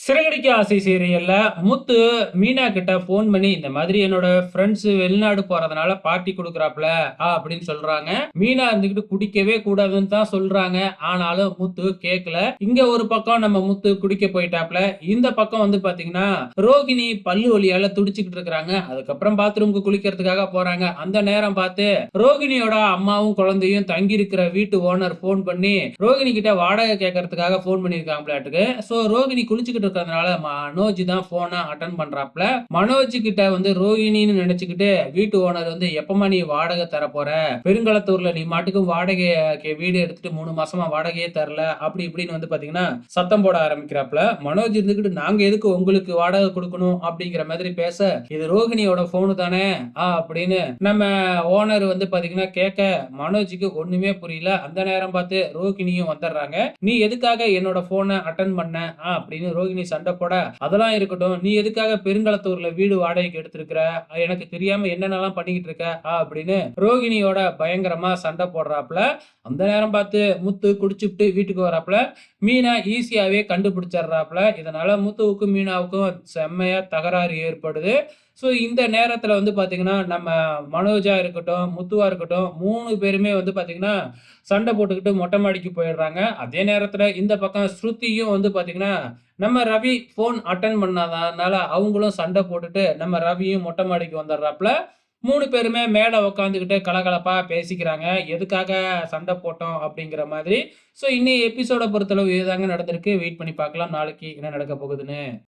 சிறகடிக்க ஆசை சீரியல்ல முத்து மீனா கிட்ட ஃபோன் பண்ணி, இந்த மாதிரி என்னோட ஃப்ரெண்ட்ஸ் வெளிநாடு போறதுனால பார்ட்டி குடுக்குறாப்ல அப்படின்னு சொல்றாங்க. மீனா இருந்துகிட்டு குடிக்கவே கூடாதுன்னு தான் சொல்றாங்க. ஆனாலும் முத்து கேட்கல. இங்க ஒரு பக்கம் நம்ம முத்து குடிக்க போயிட்டாப்ல. இந்த பக்கம் வந்து பாத்தீங்கன்னா, ரோகிணி பல்லு வலியால துடிச்சுக்கிட்டு இருக்காங்க. அதுக்கப்புறம் பாத்ரூம்க்கு குளிக்கிறதுக்காக போறாங்க. அந்த நேரம் பார்த்து ரோகிணியோட அம்மாவும் குழந்தையும் தங்கி இருக்கிற வீட்டு ஓனர் ஃபோன் பண்ணி ரோகிணி கிட்ட வாடகை கேட்கறதுக்காக ஃபோன் பண்ணியிருக்காங்களாட்டுக்கு. சோ ரோகிணி குளிச்சுக்கிட்டு இருக்கிறதுனால மனோஜ் தான் போனை அட்டன் பண்றாப்ல. மனோஜ் கிட்ட வந்து ரோகிணின்னு நினைச்சுக்கிட்டு வீட்டு ஓனர் வந்து எப்பமா நீ வாடகை தர போற, பெருங்களத்தூர்ல நீ மாட்டுக்கும் வாடகை வீடு எடுத்துட்டு 3 மாசமா வாடகையே தரல அப்படி இப்படின்னு வந்து பாத்தீங்கன்னா சத்தம் போட ஆரம்பிக்கிறாப்ல. மனோஜ் இருந்துகிட்டு நாங்க எதுக்கு உங்களுக்கு வாடகை கொடுக்கணும் அப்படிங்கிற மாதிரி பேச, இது ரோகிணியோட போனு தானே அப்படின்னு நம்ம ஓனர் வந்து பாத்தீங்கன்னா கேட்க, மனோஜுக்கு ஒண்ணுமே புரியல. அந்த நேரம் பார்த்து ரோகிணியும் வந்துடுறாங்க. நீ எதுக்காக என்னோட போனை அட்டன் பண்ண அப்படின்னு ரோகிணி சண்டை போட, அதெல்லாம் இருக்கட்டும், நீ எதுக்காக பெருங்களத்தூர்ல வீடு வாடகைக்கு எடுத்திருக்கிற, எனக்கு தெரியாம என்னென்னலாம் பண்ணிக்கிட்டு இருக்க அப்படின்னு ரோகிணியோட பயங்கரமா சண்டை போடுறாப்ல. அந்த நேரம் பார்த்து முத்து குடிச்சுட்டு வீட்டுக்கு வராப்ல. மீனா ஈஸியாவே கண்டுபிடிச்சிடுறாப்ல. இதனால முத்துவுக்கும் மீனாவுக்கும் செம்மையா தகராறு ஏற்படுது. ஸோ இந்த நேரத்துல வந்து பாத்தீங்கன்னா, நம்ம மனோஜா இருக்கட்டும், முத்துவா இருக்கட்டும் 3 பேருமே வந்து பாத்தீங்கன்னா, சண்டை போட்டுக்கிட்டு மொட்டை மாடிக்கு போயிடுறாங்க. அதே நேரத்துல இந்த பக்கம் ஸ்ருதியும் வந்து பாத்தீங்கன்னா, நம்ம ரவி ஃபோன் அட்டெண்ட் பண்ணாதனால அவங்களும் சண்டை போட்டுட்டு, நம்ம ரவியும் மொட்டை மாடிக்கு வந்துடுறாப்ல. 3 பேருமே மேல உட்காந்துக்கிட்டு கலகலப்பா பேசிக்கிறாங்க. எதுக்காக சண்டை போட்டோம் அப்படிங்கிற மாதிரி. ஸோ இன்னைய எபிசோட பொறுத்தளவு இதுதாங்க நடந்திருக்கு. வெயிட் பண்ணி பார்க்கலாம். நாளைக்கு என்ன நடக்க போகுதுன்னு.